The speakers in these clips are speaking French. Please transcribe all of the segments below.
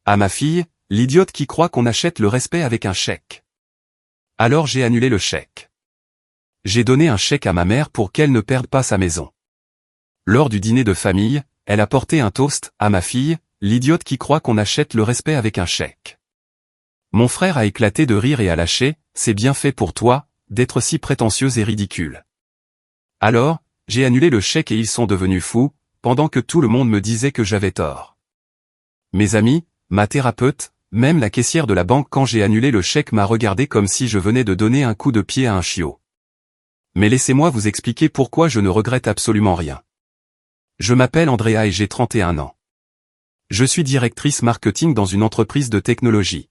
À ma fille, l'idiote qui croit qu'on achète le respect avec un chèque. Alors j'ai annulé le chèque. J'ai donné un chèque à ma mère pour qu'elle ne perde pas sa maison. Lors du dîner de famille, elle a porté un toast à ma fille, l'idiote qui croit qu'on achète le respect avec un chèque. Mon frère a éclaté de rire et a lâché, c'est bien fait pour toi, d'être si prétentieuse et ridicule. Alors, j'ai annulé le chèque et ils sont devenus fous, pendant que tout le monde me disait que j'avais tort. Mes amis, ma thérapeute, même la caissière de la banque quand j'ai annulé le chèque m'a regardé comme si je venais de donner un coup de pied à un chiot. Mais laissez-moi vous expliquer pourquoi je ne regrette absolument rien. Je m'appelle Andrea et j'ai 31 ans. Je suis directrice marketing dans une entreprise de technologie.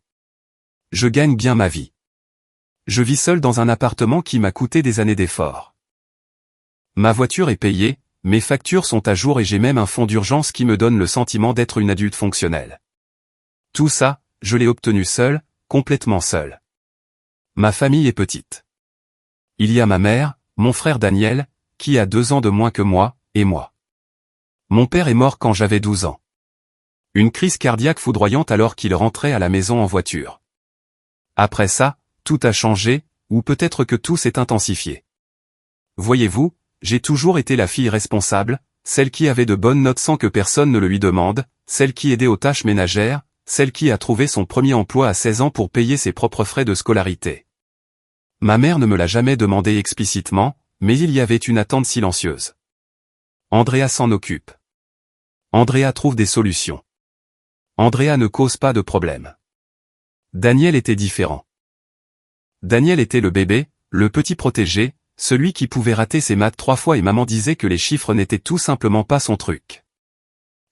Je gagne bien ma vie. Je vis seul dans un appartement qui m'a coûté des années d'efforts. Ma voiture est payée, mes factures sont à jour et j'ai même un fonds d'urgence qui me donne le sentiment d'être une adulte fonctionnelle. Tout ça, je l'ai obtenu seul, complètement seul. Ma famille est petite. Il y a ma mère, mon frère Daniel, qui a 2 ans de moins que moi, et moi. Mon père est mort quand j'avais 12 ans. Une crise cardiaque foudroyante alors qu'il rentrait à la maison en voiture. Après ça, tout a changé, ou peut-être que tout s'est intensifié. Voyez-vous, j'ai toujours été la fille responsable, celle qui avait de bonnes notes sans que personne ne le lui demande, celle qui aidait aux tâches ménagères, celle qui a trouvé son premier emploi à 16 ans pour payer ses propres frais de scolarité. Ma mère ne me l'a jamais demandé explicitement, mais il y avait une attente silencieuse. Andrea s'en occupe. Andrea trouve des solutions. Andrea ne cause pas de problème. Daniel était différent. Daniel était le bébé, le petit protégé, celui qui pouvait rater ses maths 3 fois et maman disait que les chiffres n'étaient tout simplement pas son truc.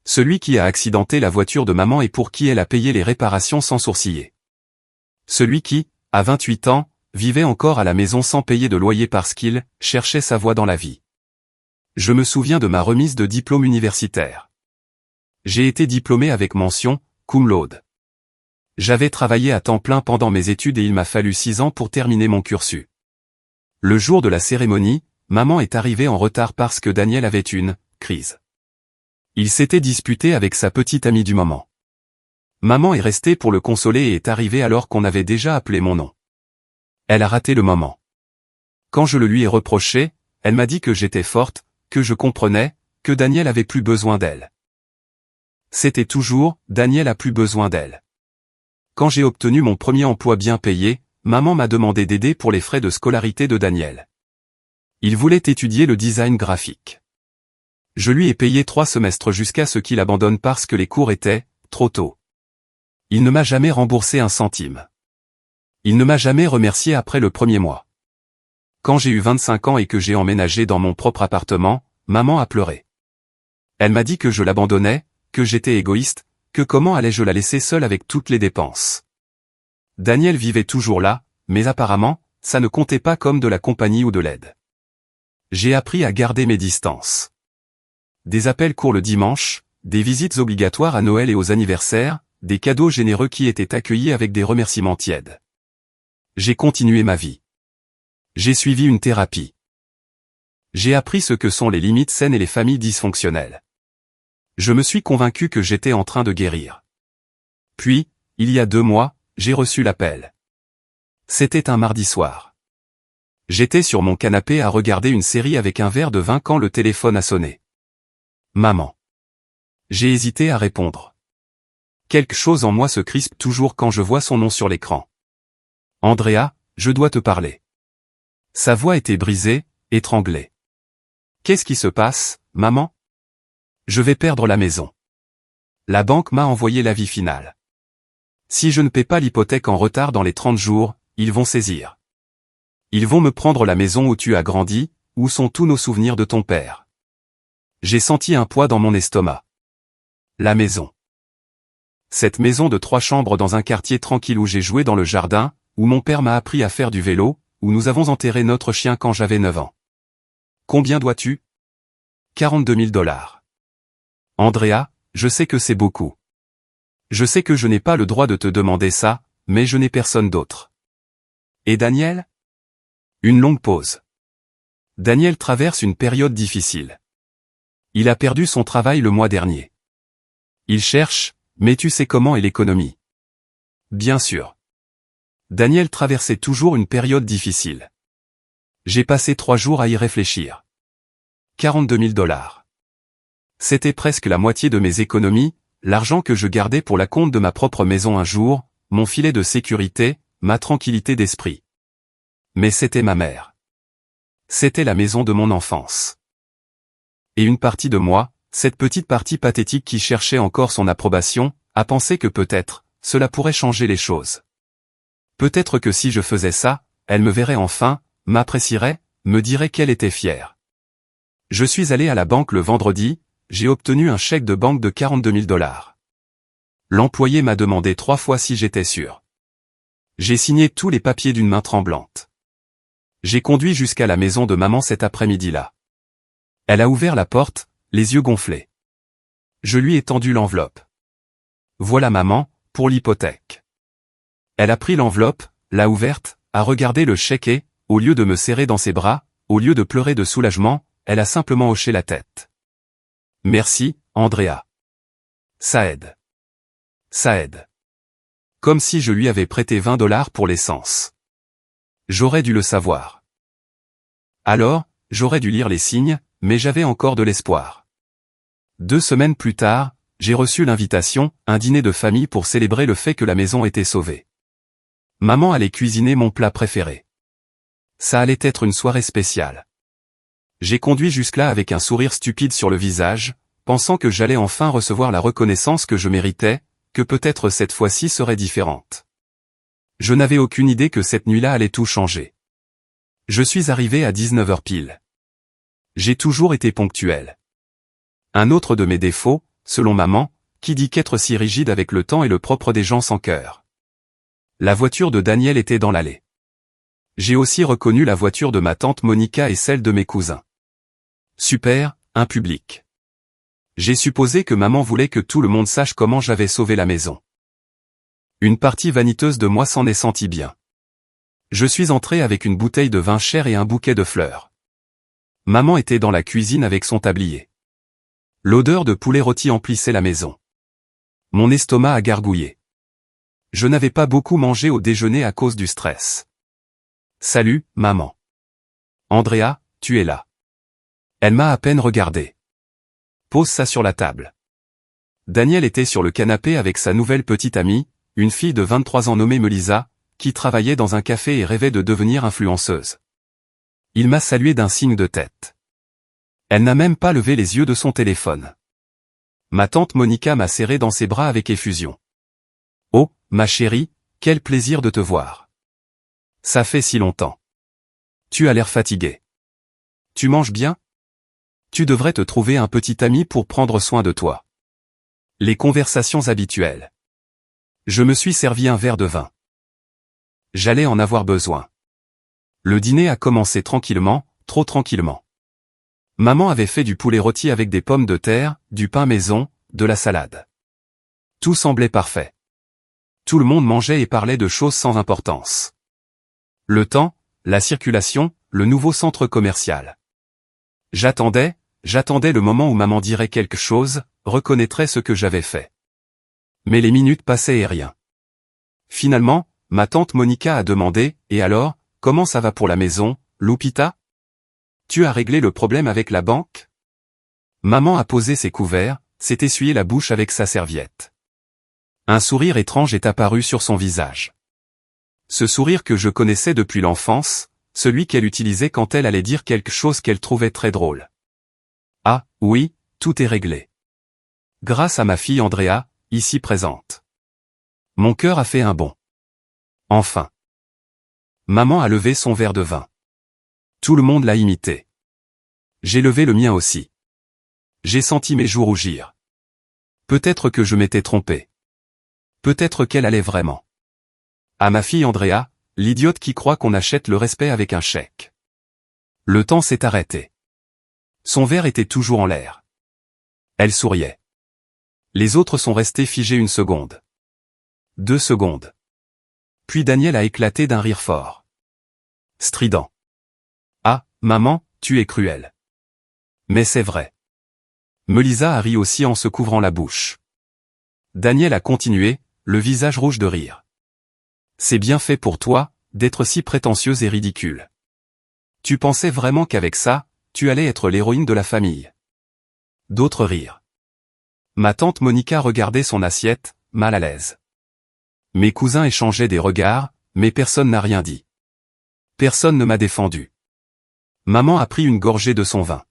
Celui qui a accidenté la voiture de maman et pour qui elle a payé les réparations sans sourciller. Celui qui, à 28 ans, vivait encore à la maison sans payer de loyer parce qu'il cherchait sa voie dans la vie. Je me souviens de ma remise de diplôme universitaire. J'ai été diplômé avec mention, cum laude. J'avais travaillé à temps plein pendant mes études et il m'a fallu 6 ans pour terminer mon cursus. Le jour de la cérémonie, maman est arrivée en retard parce que Daniel avait une crise. Il s'était disputé avec sa petite amie du moment. Maman est restée pour le consoler et est arrivée alors qu'on avait déjà appelé mon nom. Elle a raté le moment. Quand je le lui ai reproché, elle m'a dit que j'étais forte, que je comprenais, que Daniel avait plus besoin d'elle. C'était toujours, Daniel a plus besoin d'elle. Quand j'ai obtenu mon premier emploi bien payé, maman m'a demandé d'aider pour les frais de scolarité de Daniel. Il voulait étudier le design graphique. Je lui ai payé 3 semestres jusqu'à ce qu'il abandonne parce que les cours étaient trop tôt. Il ne m'a jamais remboursé un centime. Il ne m'a jamais remercié après le premier mois. Quand j'ai eu 25 ans et que j'ai emménagé dans mon propre appartement, maman a pleuré. Elle m'a dit que je l'abandonnais, que j'étais égoïste, que comment allais-je la laisser seule avec toutes les dépenses. Daniel vivait toujours là, mais apparemment, ça ne comptait pas comme de la compagnie ou de l'aide. J'ai appris à garder mes distances. Des appels courts le dimanche, des visites obligatoires à Noël et aux anniversaires, des cadeaux généreux qui étaient accueillis avec des remerciements tièdes. J'ai continué ma vie. J'ai suivi une thérapie. J'ai appris ce que sont les limites saines et les familles dysfonctionnelles. Je me suis convaincu que j'étais en train de guérir. Puis, il y a 2 mois, j'ai reçu l'appel. C'était un mardi soir. J'étais sur mon canapé à regarder une série avec un verre de vin quand le téléphone a sonné. Maman. J'ai hésité à répondre. Quelque chose en moi se crispe toujours quand je vois son nom sur l'écran. Andrea, je dois te parler. Sa voix était brisée, étranglée. Qu'est-ce qui se passe, maman? Je vais perdre la maison. La banque m'a envoyé l'avis final. Si je ne paie pas l'hypothèque en retard dans les 30 jours, ils vont saisir. Ils vont me prendre la maison où tu as grandi, où sont tous nos souvenirs de ton père. J'ai senti un poids dans mon estomac. La maison. Cette maison de 3 chambres dans un quartier tranquille où j'ai joué dans le jardin, où mon père m'a appris à faire du vélo, où nous avons enterré notre chien quand j'avais 9 ans. Combien dois-tu? 42 000 $. Andrea, je sais que c'est beaucoup. Je sais que je n'ai pas le droit de te demander ça, mais je n'ai personne d'autre. Et Daniel? Une longue pause. Daniel traverse une période difficile. Il a perdu son travail le mois dernier. Il cherche Mais tu sais comment est l'économie. Bien sûr. Daniel traversait toujours une période difficile. J'ai passé 3 jours à y réfléchir. 42 000 $. C'était presque la moitié de mes économies, l'argent que je gardais pour la compte de ma propre maison un jour, mon filet de sécurité, ma tranquillité d'esprit. Mais c'était ma mère. C'était la maison de mon enfance. Et une partie de moi, cette petite partie pathétique qui cherchait encore son approbation, a pensé que peut-être, cela pourrait changer les choses. Peut-être que si je faisais ça, elle me verrait enfin, m'apprécierait, me dirait qu'elle était fière. Je suis allé à la banque le vendredi, j'ai obtenu un chèque de banque de 42 000 $. L'employé m'a demandé 3 fois si j'étais sûr. J'ai signé tous les papiers d'une main tremblante. J'ai conduit jusqu'à la maison de maman cet après-midi-là. Elle a ouvert la porte, les yeux gonflés. Je lui ai tendu l'enveloppe. Voilà maman, pour l'hypothèque. Elle a pris l'enveloppe, l'a ouverte, a regardé le chèque et, au lieu de me serrer dans ses bras, au lieu de pleurer de soulagement, elle a simplement hoché la tête. Merci, Andrea. Ça aide. Ça aide. Comme si je lui avais prêté 20 $ pour l'essence. J'aurais dû le savoir. Alors, j'aurais dû lire les signes, mais j'avais encore de l'espoir. 2 semaines plus tard, j'ai reçu l'invitation, un dîner de famille pour célébrer le fait que la maison était sauvée. Maman allait cuisiner mon plat préféré. Ça allait être une soirée spéciale. J'ai conduit jusque-là avec un sourire stupide sur le visage, pensant que j'allais enfin recevoir la reconnaissance que je méritais, que peut-être cette fois-ci serait différente. Je n'avais aucune idée que cette nuit-là allait tout changer. Je suis arrivé à 19 h pile. J'ai toujours été ponctuel. Un autre de mes défauts, selon maman, qui dit qu'être si rigide avec le temps est le propre des gens sans cœur. La voiture de Daniel était dans l'allée. J'ai aussi reconnu la voiture de ma tante Monica et celle de mes cousins. Super, un public. J'ai supposé que maman voulait que tout le monde sache comment j'avais sauvé la maison. Une partie vaniteuse de moi s'en est sentie bien. Je suis entré avec une bouteille de vin cher et un bouquet de fleurs. Maman était dans la cuisine avec son tablier. L'odeur de poulet rôti emplissait la maison. Mon estomac a gargouillé. Je n'avais pas beaucoup mangé au déjeuner à cause du stress. Salut, maman. Andrea, tu es là. Elle m'a à peine regardé. Pose ça sur la table. Daniel était sur le canapé avec sa nouvelle petite amie, une fille de 23 ans nommée Melissa, qui travaillait dans un café et rêvait de devenir influenceuse. Il m'a salué d'un signe de tête. Elle n'a même pas levé les yeux de son téléphone. Ma tante Monica m'a serré dans ses bras avec effusion. Oh, ma chérie, quel plaisir de te voir. Ça fait si longtemps. Tu as l'air fatiguée. Tu manges bien? Tu devrais te trouver un petit ami pour prendre soin de toi. Les conversations habituelles. Je me suis servi un verre de vin. J'allais en avoir besoin. Le dîner a commencé tranquillement, trop tranquillement. Maman avait fait du poulet rôti avec des pommes de terre, du pain maison, de la salade. Tout semblait parfait. Tout le monde mangeait et parlait de choses sans importance. Le temps, la circulation, le nouveau centre commercial. J'attendais le moment où maman dirait quelque chose, reconnaîtrait ce que j'avais fait. Mais les minutes passaient et rien. Finalement, ma tante Monica a demandé, « Et alors, comment ça va pour la maison, Lupita? Tu as réglé le problème avec la banque ?» Maman a posé ses couverts, s'est essuyé la bouche avec sa serviette. Un sourire étrange est apparu sur son visage. Ce sourire que je connaissais depuis l'enfance, celui qu'elle utilisait quand elle allait dire quelque chose qu'elle trouvait très drôle. Ah, oui, tout est réglé. Grâce à ma fille Andrea, ici présente. Mon cœur a fait un bond. Enfin. Maman a levé son verre de vin. Tout le monde l'a imité. J'ai levé le mien aussi. J'ai senti mes joues rougir. Peut-être que je m'étais trompé. Peut-être qu'elle allait vraiment. À ma fille Andrea, l'idiote qui croit qu'on achète le respect avec un chèque. Le temps s'est arrêté. Son verre était toujours en l'air. Elle souriait. Les autres sont restés figés 1 seconde. 2 secondes. Puis Daniel a éclaté d'un rire fort. Strident. Ah, maman, tu es cruelle. Mais c'est vrai. Melissa a ri aussi en se couvrant la bouche. Daniel a continué, le visage rouge de rire. C'est bien fait pour toi, d'être si prétentieuse et ridicule. Tu pensais vraiment qu'avec ça, tu allais être l'héroïne de la famille. D'autres rirent. Ma tante Monica regardait son assiette, mal à l'aise. Mes cousins échangeaient des regards, mais personne n'a rien dit. Personne ne m'a défendu. Maman a pris une gorgée de son vin.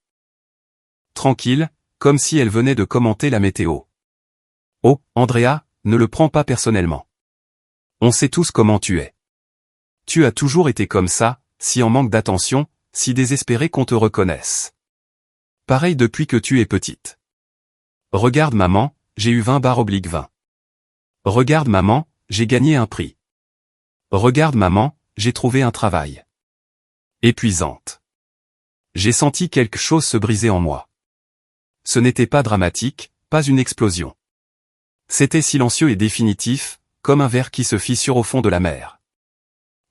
Tranquille, comme si elle venait de commenter la météo. Oh, Andrea, ne le prends pas personnellement. On sait tous comment tu es. Tu as toujours été comme ça, si en manque d'attention, si désespéré qu'on te reconnaisse. Pareil depuis que tu es petite. Regarde maman, j'ai eu 20/20. Regarde maman, j'ai gagné un prix. Regarde maman, j'ai trouvé un travail. Épuisante. J'ai senti quelque chose se briser en moi. Ce n'était pas dramatique, pas une explosion. C'était silencieux et définitif, comme un verre qui se fissure au fond de la mer.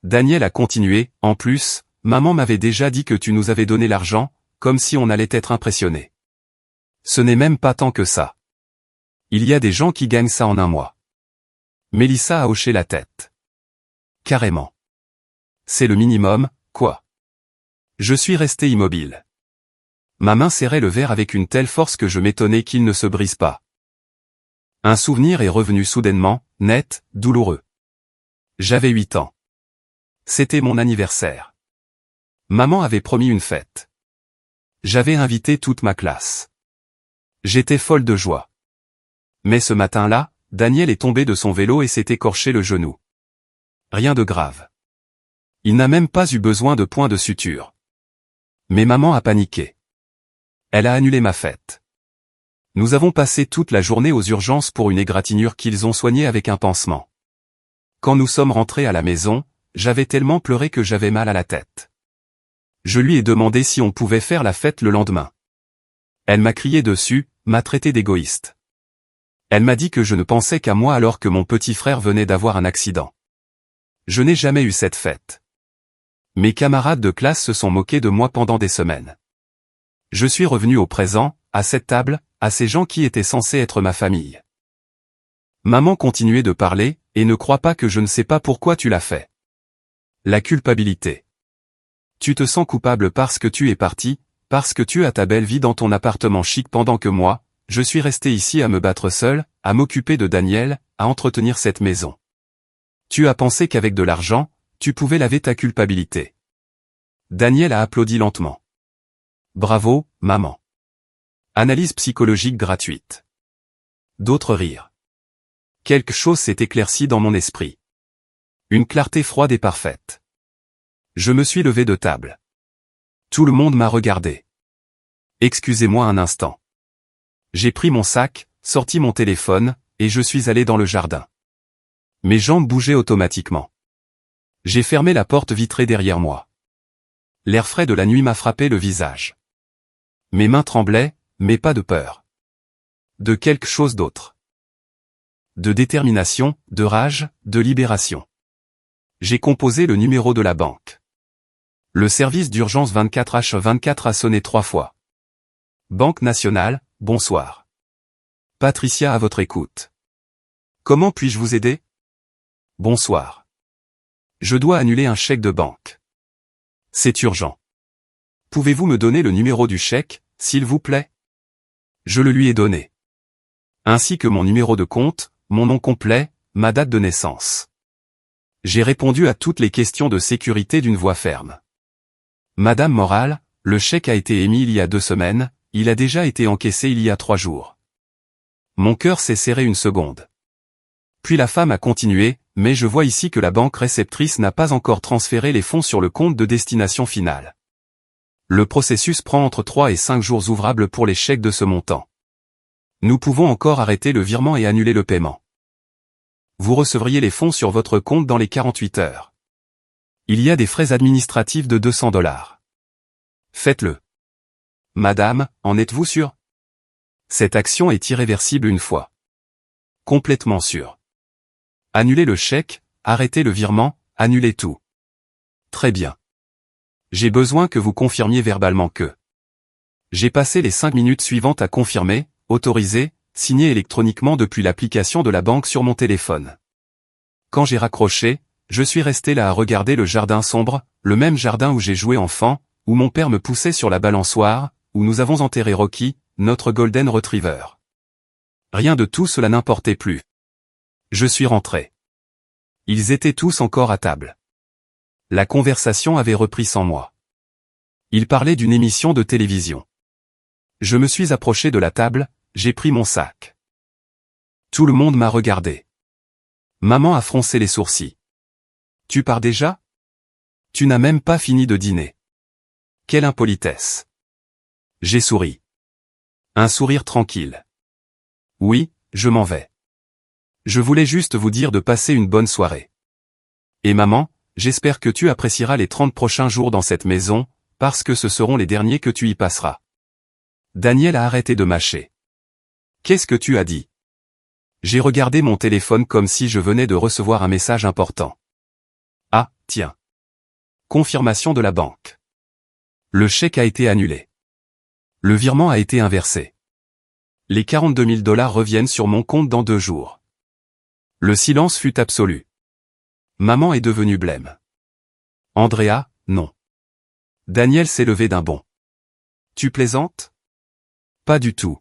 Daniel a continué, en plus, maman m'avait déjà dit que tu nous avais donné l'argent, comme si on allait être impressionné. Ce n'est même pas tant que ça. Il y a des gens qui gagnent ça en un mois. Mélissa a hoché la tête. Carrément. C'est le minimum, quoi. Je suis resté immobile. Ma main serrait le verre avec une telle force que je m'étonnais qu'il ne se brise pas. Un souvenir est revenu soudainement, net, douloureux. J'avais 8 ans. C'était mon anniversaire. Maman avait promis une fête. J'avais invité toute ma classe. J'étais folle de joie. Mais ce matin-là, Daniel est tombé de son vélo et s'est écorché le genou. Rien de grave. Il n'a même pas eu besoin de points de suture. Mais maman a paniqué. Elle a annulé ma fête. Nous avons passé toute la journée aux urgences pour une égratignure qu'ils ont soignée avec un pansement. Quand nous sommes rentrés à la maison, j'avais tellement pleuré que j'avais mal à la tête. Je lui ai demandé si on pouvait faire la fête le lendemain. Elle m'a crié dessus, m'a traité d'égoïste. Elle m'a dit que je ne pensais qu'à moi alors que mon petit frère venait d'avoir un accident. Je n'ai jamais eu cette fête. Mes camarades de classe se sont moqués de moi pendant des semaines. Je suis revenu au présent, à cette table, à ces gens qui étaient censés être ma famille. Maman continuait de parler, et ne crois pas que je ne sais pas pourquoi tu l'as fait. La culpabilité. Tu te sens coupable parce que tu es parti, parce que tu as ta belle vie dans ton appartement chic pendant que moi, je suis resté ici à me battre seul, à m'occuper de Daniel, à entretenir cette maison. Tu as pensé qu'avec de l'argent, tu pouvais laver ta culpabilité. Daniel a applaudi lentement. Bravo, maman. Analyse psychologique gratuite. D'autres rirent. Quelque chose s'est éclairci dans mon esprit. Une clarté froide et parfaite. Je me suis levé de table. Tout le monde m'a regardé. Excusez-moi un instant. J'ai pris mon sac, sorti mon téléphone, et je suis allé dans le jardin. Mes jambes bougeaient automatiquement. J'ai fermé la porte vitrée derrière moi. L'air frais de la nuit m'a frappé le visage. Mes mains tremblaient, mais pas de peur. De quelque chose d'autre. De détermination, de rage, de libération. J'ai composé le numéro de la banque. Le service d'urgence 24H24 a sonné 3 fois. Banque nationale, bonsoir. Patricia à votre écoute. Comment puis-je vous aider? Bonsoir. Je dois annuler un chèque de banque. C'est urgent. Pouvez-vous me donner le numéro du chèque, s'il vous plaît? Je le lui ai donné. Ainsi que mon numéro de compte, mon nom complet, ma date de naissance. J'ai répondu à toutes les questions de sécurité d'une voix ferme. Madame Morale, le chèque a été émis il y a 2 semaines, il a déjà été encaissé il y a 3 jours. Mon cœur s'est serré une seconde. Puis la femme a continué, mais je vois ici que la banque réceptrice n'a pas encore transféré les fonds sur le compte de destination finale. Le processus prend entre 3 et 5 jours ouvrables pour les chèques de ce montant. Nous pouvons encore arrêter le virement et annuler le paiement. Vous recevriez les fonds sur votre compte dans les 48 heures. Il y a des frais administratifs de $200. Faites-le. Madame, en êtes-vous sûre? Cette action est irréversible une fois. Complètement sûre. Annulez le chèque, arrêtez le virement, annulez tout. Très bien. J'ai besoin que vous confirmiez verbalement que. J'ai passé les 5 minutes suivantes à confirmer, autoriser, signé électroniquement depuis l'application de la banque sur mon téléphone. Quand j'ai raccroché, je suis resté là à regarder le jardin sombre, le même jardin où j'ai joué enfant, où mon père me poussait sur la balançoire, où nous avons enterré Rocky, notre Golden Retriever. Rien de tout cela n'importait plus. Je suis rentré. Ils étaient tous encore à table. La conversation avait repris sans moi. Ils parlaient d'une émission de télévision. Je me suis approché de la table, j'ai pris mon sac. Tout le monde m'a regardé. Maman a froncé les sourcils. Tu pars déjà? Tu n'as même pas fini de dîner. Quelle impolitesse. J'ai souri. Un sourire tranquille. Oui, je m'en vais. Je voulais juste vous dire de passer une bonne soirée. Et maman, j'espère que tu apprécieras les 30 prochains jours dans cette maison, parce que ce seront les derniers que tu y passeras. Daniel a arrêté de mâcher. Qu'est-ce que tu as dit? J'ai regardé mon téléphone comme si je venais de recevoir un message important. Ah, tiens. Confirmation de la banque. Le chèque a été annulé. Le virement a été inversé. Les 42 000 $ reviennent sur mon compte dans 2 jours. Le silence fut absolu. Maman est devenue blême. Andrea, non. Daniel s'est levé d'un bond. Tu plaisantes? Pas du tout.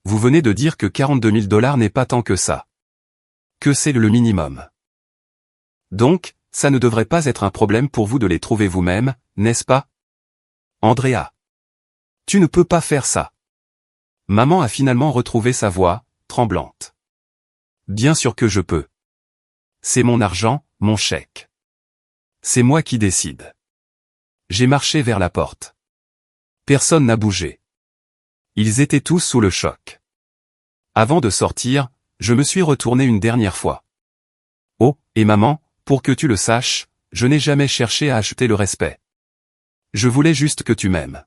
Vous venez de dire que 42 000 $ n'est pas tant que ça. Que c'est le minimum. Donc, ça ne devrait pas être un problème pour vous de les trouver vous-même, n'est-ce pas? Andrea. Tu ne peux pas faire ça. Maman a finalement retrouvé sa voix, tremblante. Bien sûr que je peux. C'est mon argent, mon chèque. C'est moi qui décide. J'ai marché vers la porte. Personne n'a bougé. Ils étaient tous sous le choc. Avant de sortir, je me suis retourné une dernière fois. Oh, et maman, pour que tu le saches, je n'ai jamais cherché à acheter le respect. Je voulais juste que tu m'aimes.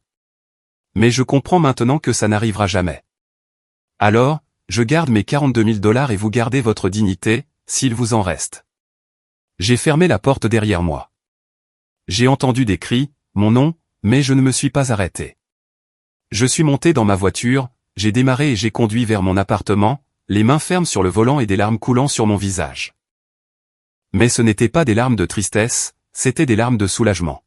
Mais je comprends maintenant que ça n'arrivera jamais. Alors, je garde mes 42 000 $ et vous gardez votre dignité, s'il vous en reste. J'ai fermé la porte derrière moi. J'ai entendu des cris, mon nom, mais je ne me suis pas arrêté. Je suis monté dans ma voiture, j'ai démarré et j'ai conduit vers mon appartement, les mains fermes sur le volant et des larmes coulant sur mon visage. Mais ce n'étaient pas des larmes de tristesse, c'étaient des larmes de soulagement.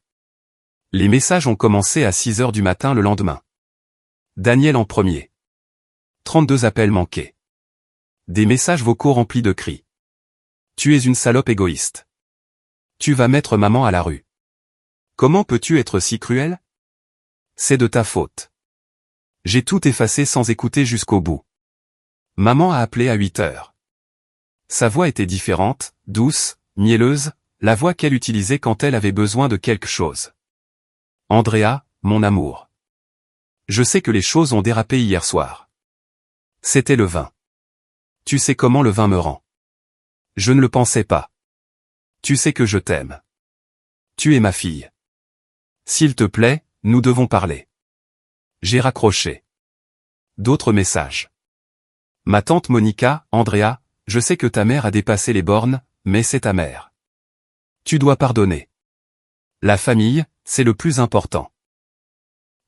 Les messages ont commencé à 6 heures du matin le lendemain. Daniel en premier. 32 appels manqués. Des messages vocaux remplis de cris. Tu es une salope égoïste. Tu vas mettre maman à la rue. Comment peux-tu être si cruel? C'est de ta faute. J'ai tout effacé sans écouter jusqu'au bout. Maman a appelé à 8 heures. Sa voix était différente, douce, mielleuse, la voix qu'elle utilisait quand elle avait besoin de quelque chose. Andrea, mon amour. Je sais que les choses ont dérapé hier soir. C'était le vin. Tu sais comment le vin me rend. Je ne le pensais pas. Tu sais que je t'aime. Tu es ma fille. S'il te plaît, nous devons parler. J'ai raccroché. D'autres messages. Ma tante Monica, Andrea, je sais que ta mère a dépassé les bornes, mais c'est ta mère. Tu dois pardonner. La famille, c'est le plus important.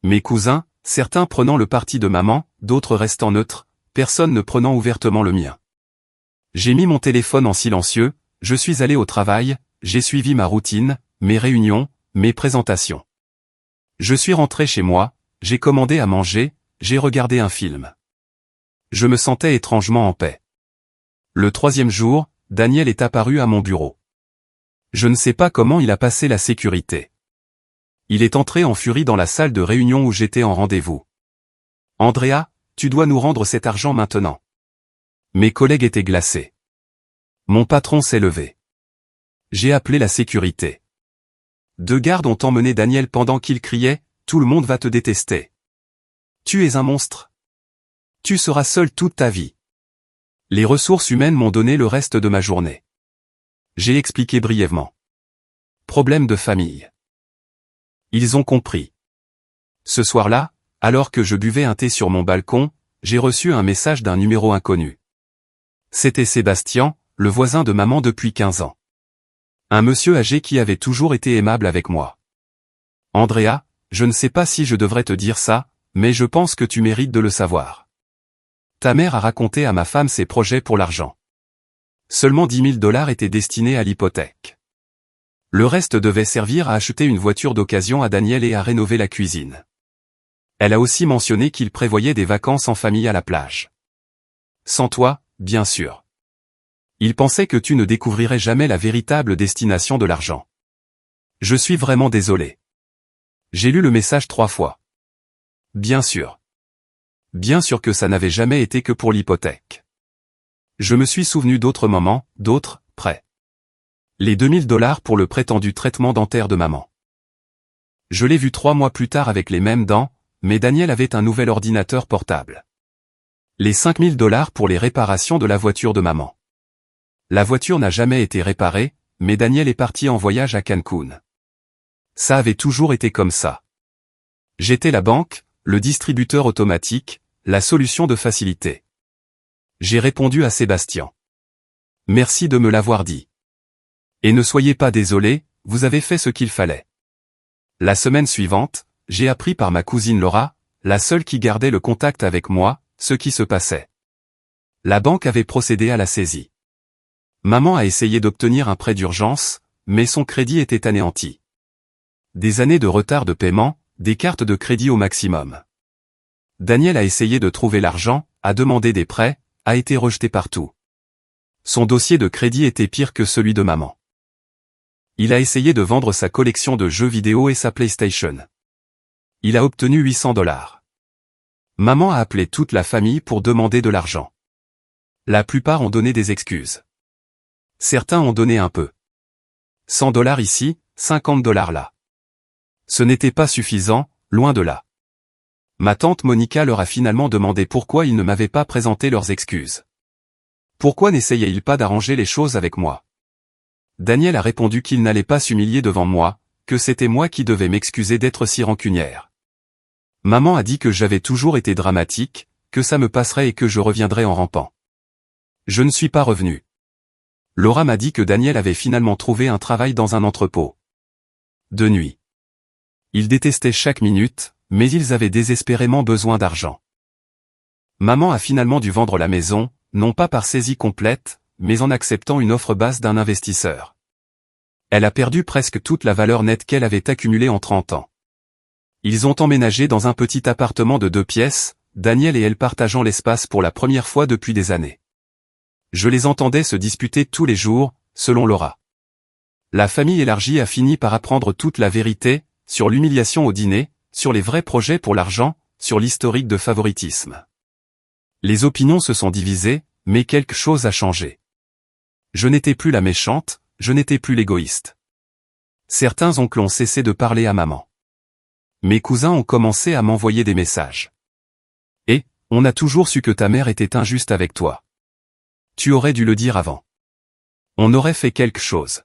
Mes cousins, certains prenant le parti de maman, d'autres restant neutres, personne ne prenant ouvertement le mien. J'ai mis mon téléphone en silencieux, je suis allé au travail, j'ai suivi ma routine, mes réunions, mes présentations. Je suis rentré chez moi, j'ai commandé à manger, j'ai regardé un film. Je me sentais étrangement en paix. Le 3e jour, Daniel est apparu à mon bureau. Je ne sais pas comment il a passé la sécurité. Il est entré en furie dans la salle de réunion où j'étais en rendez-vous. Andrea, tu dois nous rendre cet argent maintenant. Mes collègues étaient glacés. Mon patron s'est levé. J'ai appelé la sécurité. 2 gardes ont emmené Daniel pendant qu'il criait « Tout le monde va te détester. Tu es un monstre. Tu seras seul toute ta vie. » Les ressources humaines m'ont donné le reste de ma journée. J'ai expliqué brièvement. Problème de famille. Ils ont compris. Ce soir-là, alors que je buvais un thé sur mon balcon, j'ai reçu un message d'un numéro inconnu. C'était Sébastien, le voisin de maman depuis 15 ans. Un monsieur âgé qui avait toujours été aimable avec moi. Andrea, je ne sais pas si je devrais te dire ça, mais je pense que tu mérites de le savoir. Ta mère a raconté à ma femme ses projets pour l'argent. Seulement 10 000 $ étaient destinés à l'hypothèque. Le reste devait servir à acheter une voiture d'occasion à Daniel et à rénover la cuisine. Elle a aussi mentionné qu'il prévoyait des vacances en famille à la plage. Sans toi, bien sûr. Il pensait que tu ne découvrirais jamais la véritable destination de l'argent. Je suis vraiment désolé. J'ai lu le message 3 fois. Bien sûr. Bien sûr que ça n'avait jamais été que pour l'hypothèque. Je me suis souvenu d'autres moments, d'autres, prêts. Les 2 000 $ pour le prétendu traitement dentaire de maman. Je l'ai vu 3 mois plus tard avec les mêmes dents, mais Daniel avait un nouvel ordinateur portable. Les 5 000 $ pour les réparations de la voiture de maman. La voiture n'a jamais été réparée, mais Daniel est parti en voyage à Cancun. Ça avait toujours été comme ça. J'étais la banque, le distributeur automatique, la solution de facilité. J'ai répondu à Sébastien. Merci de me l'avoir dit. Et ne soyez pas désolé, vous avez fait ce qu'il fallait. La semaine suivante, j'ai appris par ma cousine Laura, la seule qui gardait le contact avec moi, ce qui se passait. La banque avait procédé à la saisie. Maman a essayé d'obtenir un prêt d'urgence, mais son crédit était anéanti. Des années de retard de paiement, des cartes de crédit au maximum. Daniel a essayé de trouver l'argent, a demandé des prêts, a été rejeté partout. Son dossier de crédit était pire que celui de maman. Il a essayé de vendre sa collection de jeux vidéo et sa PlayStation. Il a obtenu 800 $. Maman a appelé toute la famille pour demander de l'argent. La plupart ont donné des excuses. Certains ont donné un peu. 100 $ ici, 50 $ là. Ce n'était pas suffisant, loin de là. Ma tante Monica leur a finalement demandé pourquoi ils ne m'avaient pas présenté leurs excuses. Pourquoi n'essayaient-ils pas d'arranger les choses avec moi? Daniel a répondu qu'il n'allait pas s'humilier devant moi, que c'était moi qui devais m'excuser d'être si rancunière. Maman a dit que j'avais toujours été dramatique, que ça me passerait et que je reviendrais en rampant. Je ne suis pas revenu. Laura m'a dit que Daniel avait finalement trouvé un travail dans un entrepôt. De nuit. Ils détestaient chaque minute, mais ils avaient désespérément besoin d'argent. Maman a finalement dû vendre la maison, non pas par saisie complète, mais en acceptant une offre basse d'un investisseur. Elle a perdu presque toute la valeur nette qu'elle avait accumulée en 30 ans. Ils ont emménagé dans un petit appartement de 2 pièces, Daniel et elle partageant l'espace pour la première fois depuis des années. Je les entendais se disputer tous les jours, selon Laura. La famille élargie a fini par apprendre toute la vérité, sur l'humiliation au dîner, sur les vrais projets pour l'argent, sur l'historique de favoritisme. Les opinions se sont divisées, mais quelque chose a changé. Je n'étais plus la méchante, je n'étais plus l'égoïste. Certains oncles ont cessé de parler à maman. Mes cousins ont commencé à m'envoyer des messages. Et, on a toujours su que ta mère était injuste avec toi. Tu aurais dû le dire avant. On aurait fait quelque chose.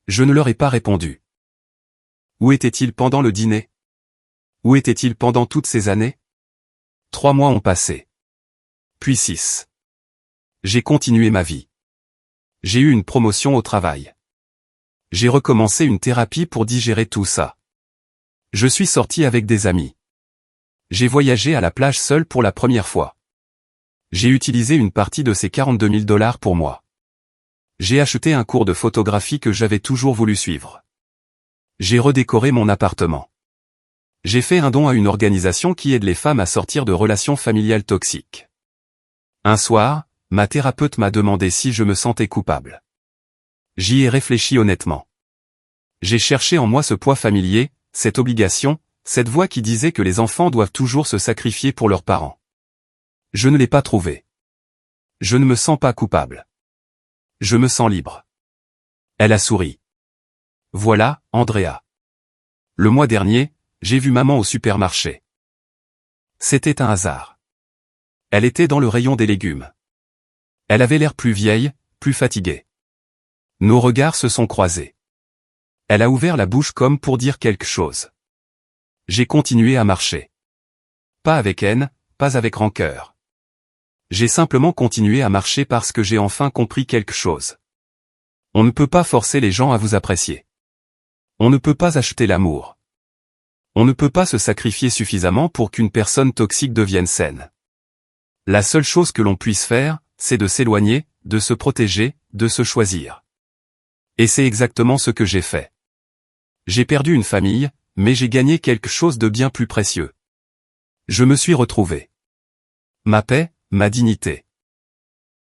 Je ne leur ai pas répondu. Où était-il pendant le dîner? Où était-il pendant toutes ces années? 3 mois ont passé. Puis 6. J'ai continué ma vie. J'ai eu une promotion au travail. J'ai recommencé une thérapie pour digérer tout ça. Je suis sorti avec des amis. J'ai voyagé à la plage seul pour la première fois. J'ai utilisé une partie de ces 42 000 $ pour moi. J'ai acheté un cours de photographie que j'avais toujours voulu suivre. J'ai redécoré mon appartement. J'ai fait un don à une organisation qui aide les femmes à sortir de relations familiales toxiques. Un soir, ma thérapeute m'a demandé si je me sentais coupable. J'y ai réfléchi honnêtement. J'ai cherché en moi ce poids familier, cette obligation, cette voix qui disait que les enfants doivent toujours se sacrifier pour leurs parents. Je ne l'ai pas trouvé. Je ne me sens pas coupable. Je me sens libre. Elle a souri. Voilà, Andrea. Le mois dernier, j'ai vu maman au supermarché. C'était un hasard. Elle était dans le rayon des légumes. Elle avait l'air plus vieille, plus fatiguée. Nos regards se sont croisés. Elle a ouvert la bouche comme pour dire quelque chose. J'ai continué à marcher. Pas avec haine, pas avec rancœur. J'ai simplement continué à marcher parce que j'ai enfin compris quelque chose. On ne peut pas forcer les gens à vous apprécier. On ne peut pas acheter l'amour. On ne peut pas se sacrifier suffisamment pour qu'une personne toxique devienne saine. La seule chose que l'on puisse faire, c'est de s'éloigner, de se protéger, de se choisir. Et c'est exactement ce que j'ai fait. J'ai perdu une famille, mais j'ai gagné quelque chose de bien plus précieux. Je me suis retrouvé. Ma paix, ma dignité.